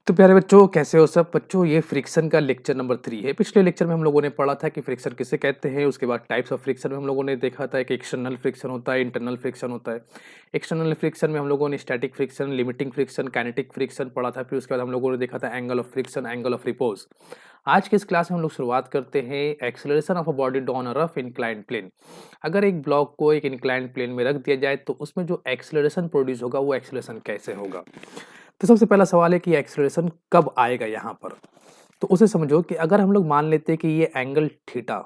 तो प्यारे बच्चों, कैसे हो सब बच्चों। ये फ्रिक्शन का लेक्चर नंबर 3 है। पिछले लेक्चर में हम लोगों ने पढ़ा था कि फ्रिक्शन किसे कहते हैं। उसके बाद टाइप्स ऑफ फ्रिक्शन में हम लोगों ने देखा था कि एक्सटर्नल फ्रिक्शन होता है, इंटरनल फ्रिक्शन होता है। एक्सटर्नल फ्रिक्शन में हम लोगों ने static friction, limiting friction, kinetic friction पढ़ा था। फिर उसके बाद हम लोगों ने देखा था angle of friction, angle of repose. आज के इस क्लास में हम लोग शुरुआत करते हैं acceleration of a body on a rough inclined plane. अगर एक ब्लॉक को एक इंक्लाइंड प्लेन में रख दिया जाए तो उसमें जो एक्सेलरेशन प्रोड्यूस होगा वो एक्सेलरेशन कैसे होगा। तो सबसे पहला सवाल है कि एक्सेलरेशन कब आएगा यहाँ पर। तो उसे समझो कि अगर हम लोग मान लेते हैं कि ये एंगल थीटा,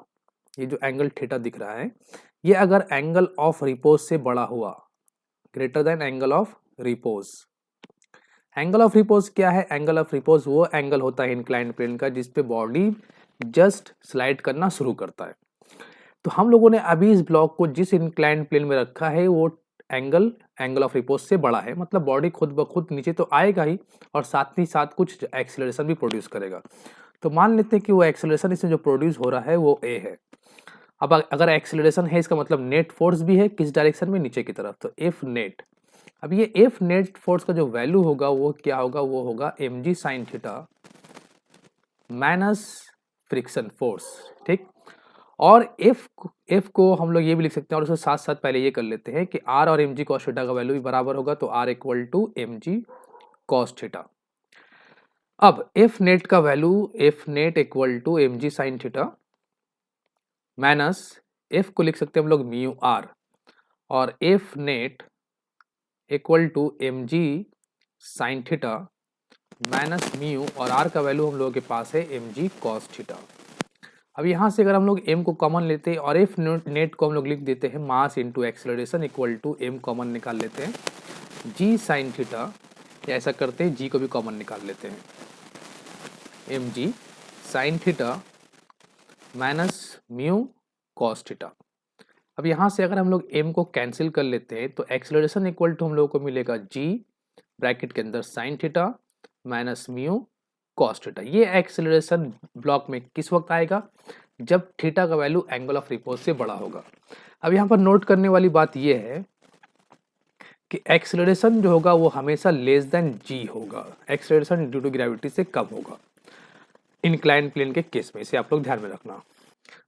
ये जो एंगल थीटा दिख रहा है, ये अगर एंगल ऑफ रिपोज से बड़ा हुआ, greater than angle of repose. Angle of repose क्या है? एंगल ऑफ रिपोज वो एंगल होता है इंक्लाइंड प्लेन का जिसपे बॉडी जस्ट स्लाइड करना शुरू करता है। तो हम लोगों ने अभी इस ब्लॉक को जिस इंक्लाइंड प्लेन में रखा है वो एंगल ऑफ रिपोज से बड़ा है, मतलब बॉडी खुद ब खुद नीचे तो आएगा ही और साथ ही साथ कुछ एक्सेलरेशन भी प्रोड्यूस करेगा। तो मान लेते हैं कि वो एक्सेलरेशन इसमें जो प्रोड्यूस हो रहा है वो ए है। अब अगर एक्सेलरेशन है इसका मतलब नेट फोर्स भी है, किस डायरेक्शन में? नीचे की तरफ। तो एफ नेट, अब ये एफ नेट फोर्स का जो वैल्यू होगा वो क्या होगा? वो होगा m g sine theta minus friction force. ठीक। और एफ को हम लोग ये भी लिख सकते हैं और उसके साथ साथ पहले ये कर लेते हैं कि आर और एम जी कॉस थीटा का वैल्यू भी बराबर होगा, तो R equal to m g cos theta. अब एफ नेट का value, F net equal to m g sine theta minus F को लिख सकते हैं हम लोग म्यू आर, और F net equal to m g sine theta minus mu, और आर का वैल्यू हम लोगों के पास है एम जी कॉस थीटा। अब यहाँ से अगर हम लोग m को कॉमन लेते हैं और एफ नेट को हम लोग लिख देते हैं mass into acceleration equal to m common निकाल लेते हैं g साइन थीटा, या ऐसा करते हैं g को भी कॉमन निकाल लेते हैं m g sine theta minus mu cos theta. अब यहाँ से अगर हम लोग m को कैंसिल कर लेते हैं तो एक्सेलरेशन इक्वल टू हम लोगों को मिलेगा g ब्रैकेट के अंदर sign theta minus mu cos theta. ये एक्सेलरेशन ब्लॉक में किस वक्त आएगा? जब थीटा का वैल्यू एंगल ऑफ रिपोज से बड़ा होगा। अब यहाँ पर नोट करने वाली बात यह है कि एक्सेलरेशन जो होगा वो हमेशा लेस देन जी होगा, एक्सेलरेशन ड्यू टू ग्रेविटी से कम होगा इंक्लाइंड प्लेन के केस में। इसे आप लोग ध्यान में रखना।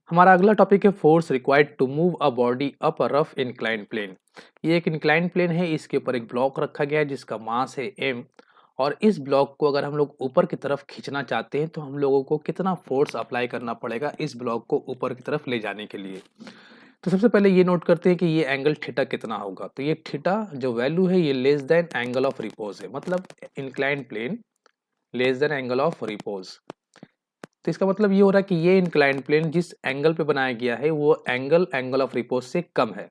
हमारा अगला टॉपिक है force required to move a body up a rough inclined plane. ये एक इंक्लाइंड प्लेन है, इसके ऊपर एक ब्लॉक रखा गया है जिसका मास है m, और इस ब्लॉक को अगर हम लोग ऊपर की तरफ खींचना चाहते हैं तो हम लोगों को कितना फोर्स अप्लाई करना पड़ेगा इस ब्लॉक को ऊपर की तरफ ले जाने के लिए। तो सबसे पहले ये नोट करते हैं कि ये एंगल थीटा कितना होगा। तो ये थीटा जो वैल्यू है ये less than angle of repose है, मतलब inclined plane less than angle of repose. तो इसका मतलब ये हो रहा है कि ये इंक्लाइंड प्लेन जिस एंगल पे बनाया गया है वो एंगल ऑफ रिपोज से कम है।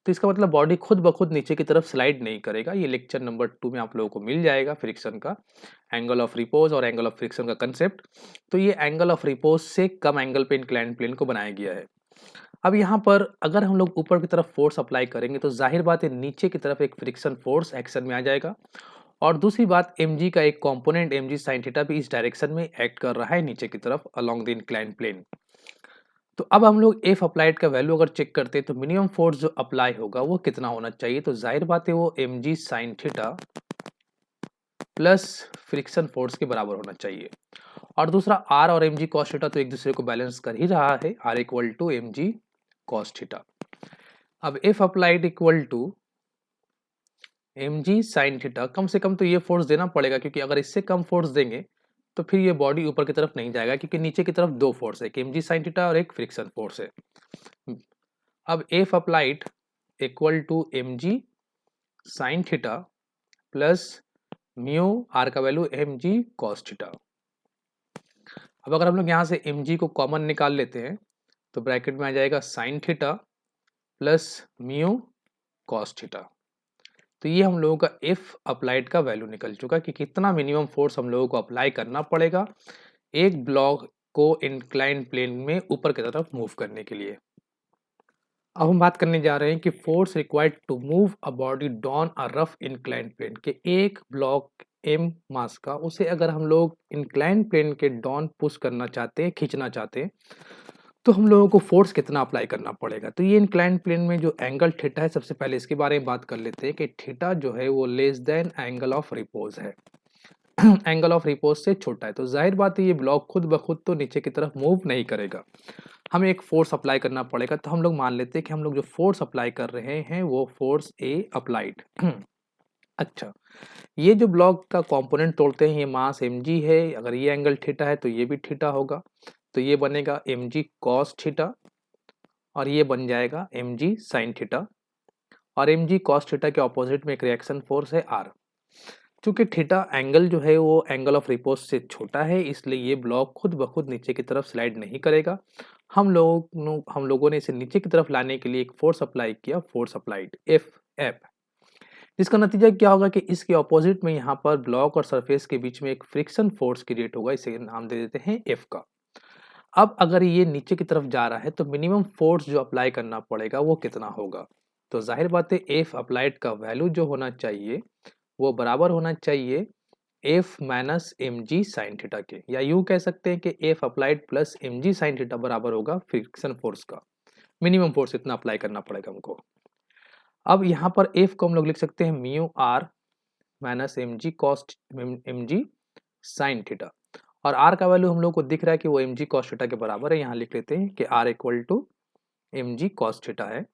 तो इसका मतलब बॉडी खुद ब खुद नीचे की तरफ स्लाइड नहीं करेगा। ये लेक्चर नंबर 2 में आप लोगों को मिल जाएगा फ्रिक्शन का, एंगल ऑफ रिपोज और एंगल ऑफ फ्रिक्शन का कंसेप्ट। तो ये एंगल ऑफ रिपोज से कम एंगल पे इंक्लाइंड प्लेन को बनाया गया है। अब यहाँ पर अगर हम लोग ऊपर की तरफ फोर्स अप्लाई करेंगे तो जाहिर बात है नीचे की तरफ एक फ्रिक्शन फोर्स एक्शन में आ जाएगा, और दूसरी बात mg का एक कंपोनेंट mg sin थीटा भी इस डायरेक्शन में एक्ट कर रहा है नीचे की तरफ अलोंग द इंक्लाइंड प्लेन। तो अब हम लोग एफ अप्लाइड का वैल्यू अगर चेक करते हैं तो मिनिमम फोर्स जो अप्लाई होगा वो कितना होना चाहिए? तो जाहिर बात है वो mg sin theta plus friction force के बराबर होना चाहिए, और दूसरा r और mg cos थीटा तो एक दूसरे को बैलेंस कर ही रहा है, r equal to mg cos theta. अब F applied equal to mg sin theta, कम से कम तो ये फोर्स देना पड़ेगा, क्योंकि अगर इससे कम फोर्स देंगे तो फिर ये बॉडी ऊपर की तरफ नहीं जाएगा, क्योंकि नीचे की तरफ दो फोर्स है, एक mg sin थीटा और एक फ्रिक्शन फोर्स है। अब F applied equal to mg sin theta plus mu, R का वैल्यू mg cos थीटा। अब अगर हम लोग यहाँ से mg को कॉमन निकाल लेते हैं तो ब्रैकेट में आ जाएगा sin theta plus mu cos theta. तो ये हम लोगों का एफ अप्लाइड का वैल्यू निकल चुका कि कितना मिनिमम फोर्स हम लोगों को अप्लाई करना पड़ेगा एक ब्लॉक को इंक्लाइंड प्लेन में ऊपर की तरफ मूव करने के लिए। अब हम बात करने जा रहे हैं कि force required to move a body down a rough inclined plane, के एक ब्लॉक m मास का उसे अगर हम लोग इंक्लाइंड प्लेन के डॉन पुश करना चाहते हैं, खींचना चाहते हैं, तो हम लोगों को फोर्स कितना अप्लाई करना पड़ेगा। तो ये इंक्लाइंड प्लेन में जो एंगल थीटा है, सबसे पहले इसके बारे में बात कर लेते हैं कि थीटा जो है वो less than angle of repose है। एंगल ऑफ रिपोज से छोटा है, तो जाहिर बात है ये ब्लॉक खुद ब खुद तो नीचे की तरफ मूव नहीं करेगा, हमें एक फोर्स अप्लाई करना पड़ेगा। तो हम लोग मान लेते हैं कि हम लोग जो फोर्स अप्लाई कर रहे हैं वो फोर्स ए अप्लाइड। अच्छा, ये जो ब्लॉक का कंपोनेंट तोड़ते हैं, ये मास mg है, अगर ये एंगल थीटा है तो ये भी थीटा होगा, तो ये बनेगा mg cos थीटा और ये बन जाएगा mg sin थीटा, और mg cos थीटा के ऑपोजिट में एक रिएक्शन फोर्स है r। चूंकि थीटा एंगल जो है वो एंगल ऑफ रिपोज से छोटा है, इसलिए ये ब्लॉक खुद ब खुद नीचे की तरफ स्लाइड नहीं करेगा। हम लोगों ने इसे नीचे की तरफ लाने के लिए एक फोर्स अप्लाई किया, फोर्स अप्लाइड एफ, जिसका नतीजा क्या होगा कि इसके ऑपोजिट में यहाँ पर ब्लॉक और सरफेस के बीच में एक फ्रिक्शन फोर्स क्रिएट होगा, इसे नाम दे देते हैं एफ का। अब अगर ये नीचे की तरफ जा रहा है तो मिनिमम फोर्स जो अप्लाई करना पड़ेगा वो कितना होगा, तो जाहिर बात है एफ अप्लाइड का वैल्यू जो होना चाहिए वो बराबर होना चाहिए F minus m g sine theta के, या यूं कह सकते हैं कि F applied plus m g sine theta बराबर होगा फ्रिक्शन फोर्स का। मिनिमम फोर्स इतना अप्लाई करना पड़ेगा हमको। अब यहाँ पर एफ को हम लोग लिख सकते हैं mu R minus m g cos m g sine theta, और आर का वैल्यू हम लोग को दिख रहा है कि वो एम जी कॉस थीटा के बराबर है। यहाँ लिख लेते हैं कि R equal to m g cos theta है।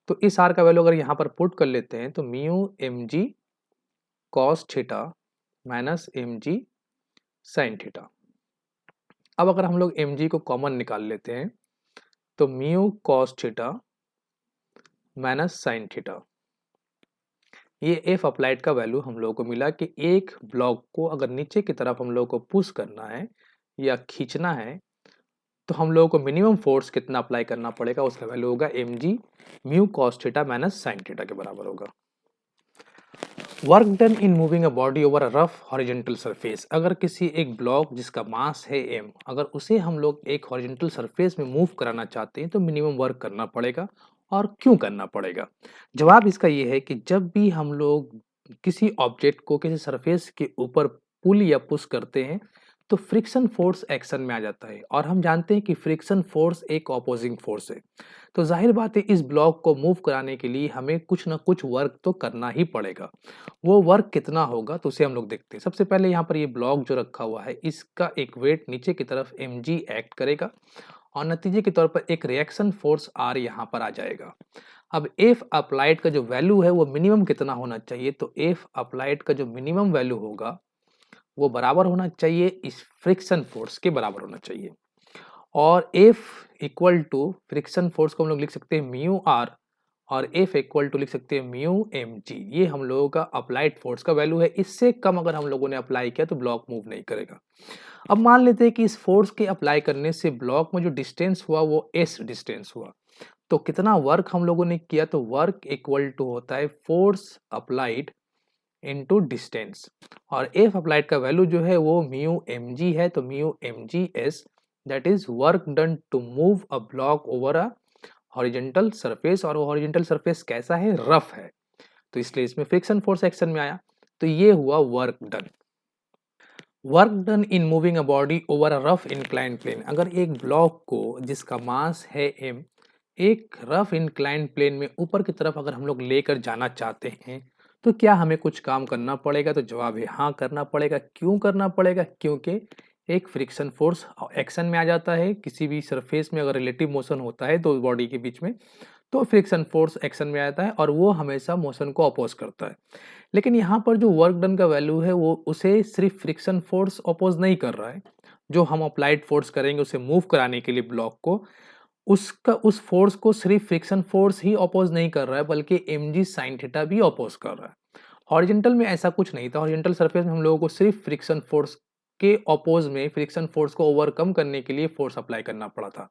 तो इस आर का वैल्यू अगर यहाँ पर पुट कर लेते हैं तो mu m g cos theta minus m g sine theta. अब अगर हम लोग एम जी को कॉमन निकाल लेते हैं तो mu cos theta minus sine theta, ये एफ अप्लाइड का वैल्यू हम लोगों को मिला कि एक ब्लॉक को अगर नीचे की तरफ हम लोगों को पुश करना है या खींचना है तो हम लोगों को मिनिमम फोर्स कितना अप्लाई करना पड़ेगा, उसका वैल्यू होगा m g mu cos theta minus sine theta के बराबर होगा। Work done in moving a body over a rough horizontal surface, अगर किसी एक ब्लॉक जिसका मास है m, अगर उसे हम लोग एक हॉरिजॉन्टल सरफेस में मूव कराना चाहते हैं तो मिनिमम वर्क करना पड़ेगा। और क्यों करना पड़ेगा? जवाब इसका ये है कि जब भी हम लोग किसी ऑब्जेक्ट को किसी सरफेस के ऊपर पुल या पुश करते हैं तो फ्रिक्शन फोर्स एक्शन में आ जाता है, और हम जानते हैं कि फ्रिक्शन फोर्स एक ऑपोजिंग फोर्स है। तो जाहिर बात है इस ब्लॉक को मूव कराने के लिए हमें कुछ ना कुछ वर्क तो करना ही पड़ेगा। वो वर्क कितना होगा तो उसे हम लोग देखते हैं। सबसे पहले यहाँ पर ये ब्लॉक जो रखा हुआ है इसका एक वेट नीचे की तरफ mg एक्ट करेगा, और नतीजे के तौर पर एक रिएक्शन फोर्स r यहाँ पर आ जाएगा। अब एफ अप्लाइड का जो वैल्यू है वो मिनिमम कितना होना चाहिए, तो एफ अप्लाइड का जो मिनिमम वैल्यू होगा वो बराबर होना चाहिए इस फ्रिक्शन फोर्स के बराबर होना चाहिए। और F equal to friction force को हम लोग लिख सकते हैं म्यू आर, और F इक्वल टू लिख सकते हैं म्यू एम जी। ये हम लोगों का अप्लाइड फोर्स का वैल्यू है, इससे कम अगर हम लोगों ने अप्लाई किया तो ब्लॉक मूव नहीं करेगा। अब मान लेते हैं कि इस फोर्स के अप्लाई करने से ब्लॉक में जो डिस्टेंस हुआ वो s डिस्टेंस हुआ, तो कितना वर्क हम लोगों ने किया, तो वर्क इक्वल टू होता है फोर्स अप्लाइड इनटू डिस्टेंस, और एफ अप्लाइड का वैल्यू जो है वो म्यू एम जी है, तो mu m g S that is work done to move a block over a horizontal surface, और वो हॉरिजॉन्टल सरफेस कैसा है, रफ है, तो इसलिए इसमें फ्रिक्शन फोर्स एक्शन में आया। तो ये हुआ work done. Work done in moving a body over a rough incline plane, अगर एक ब्लॉक को जिसका मास है m एक रफ इंक्लाइन प्लेन में ऊपर की तरफ अगर हम लोग लेकर जाना चाहते हैं तो क्या हमें कुछ काम करना पड़ेगा, तो जवाब है हाँ करना पड़ेगा। क्यों करना पड़ेगा? क्योंकि एक फ्रिक्शन फोर्स एक्शन में आ जाता है। किसी भी सरफेस में अगर रिलेटिव मोशन होता है दो बॉडी के बीच में तो फ्रिक्शन फोर्स एक्शन में आता है और वो हमेशा मोशन को अपोज करता है। लेकिन यहाँ पर जो वर्क डन का वैल्यू है वो उसे सिर्फ फ्रिक्शन फोर्स अपोज नहीं कर रहा है, जो हम अप्लाइड फोर्स करेंगे उसे मूव कराने के लिए ब्लॉक को, उसका उस फोर्स को सिर्फ फ्रिक्शन फोर्स ही अपोज नहीं कर रहा है बल्कि mg sin थीटा भी अपोज कर रहा है। हॉरिजॉन्टल में ऐसा कुछ नहीं था, हॉरिजॉन्टल सरफेस में हम लोगों को सिर्फ फ्रिक्शन फोर्स के अपोज में फ्रिक्शन फोर्स को ओवरकम करने के लिए फोर्स अप्लाई करना पड़ा था।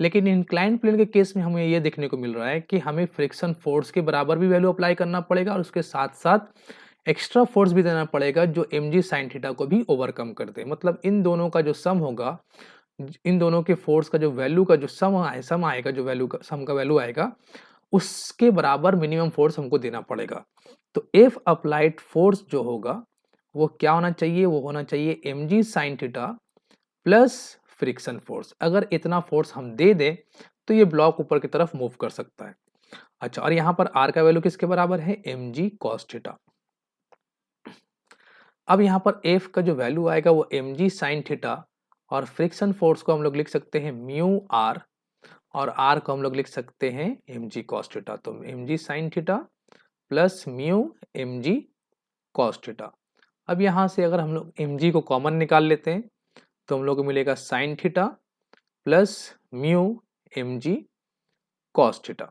लेकिन इंक्लाइंड प्लेन के केस में हमें ये देखने को मिल रहा है कि हमें फ्रिक्शन फोर्स के बराबर भी वैल्यू अप्लाई करना पड़ेगा और उसके साथ साथ एक्स्ट्रा फोर्स भी देना पड़ेगा जो mg sin थीटा को भी ओवरकम कर दे। मतलब इन दोनों का जो सम होगा, इन दोनों के फोर्स का जो वैल्यू का जो सम आएगा, जो वैल्यू का सम का वैल्यू आएगा उसके बराबर मिनिमम फोर्स हमको देना पड़ेगा। तो एफ अप्लाइड फोर्स जो होगा वो क्या होना चाहिए, वो होना चाहिए mg sin theta plus friction force. अगर इतना फोर्स हम दे दें तो ये ब्लॉक ऊपर की तरफ मूव कर सकता है। अच्छा, और यहाँ पर r का वैल्यू किसके बराबर है, mg cos थीटा। अब यहाँ पर एफ का जो वैल्यू आएगा वो mg साइन थीटा, और फ्रिक्शन फोर्स को हम लोग लिख सकते हैं म्यू आर, और आर को हम लोग लिख सकते हैं mg कॉस थीटा। तो mg sine theta plus mu mg cos theta. अब यहाँ से अगर हम लोग mg को कॉमन निकाल लेते हैं तो हम लोग को मिलेगा sign theta plus mu mg cos theta.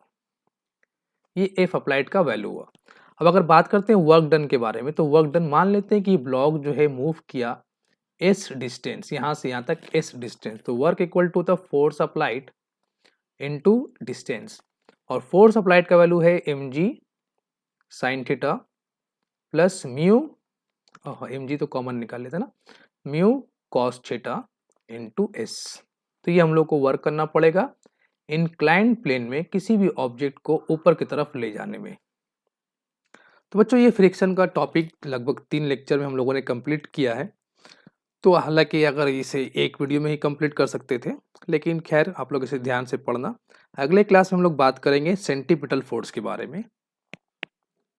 ये एफ अप्लाइड का वैल्यू हुआ। अब अगर बात करते हैं वर्क डन के बारे में, तो वर्क डन मान लेते हैं कि ब्लॉक जो है मूव किया एस डिस्टेंस, यहाँ से यहाँ तक एस डिस्टेंस, तो work equal to the force applied into distance, और फोर्स अप्लाइड का वैल्यू है mg sine theta plus mu, mg तो कॉमन निकाल लेते ना, mu cos theta into S. तो ये हम लोग को वर्क करना पड़ेगा इंक्लाइंड प्लेन में किसी भी ऑब्जेक्ट को ऊपर की तरफ ले जाने में। तो बच्चों ये फ्रिक्शन का टॉपिक लगभग 3 लेक्चर में हम लोगों ने कंप्लीट किया है। तो हालांकि अगर इसे एक वीडियो में ही कंप्लीट कर सकते थे, लेकिन खैर आप लोग इसे ध्यान से पढ़ना। अगले क्लास में हम लोग बात करेंगे सेंटीपिटल फोर्स के बारे में।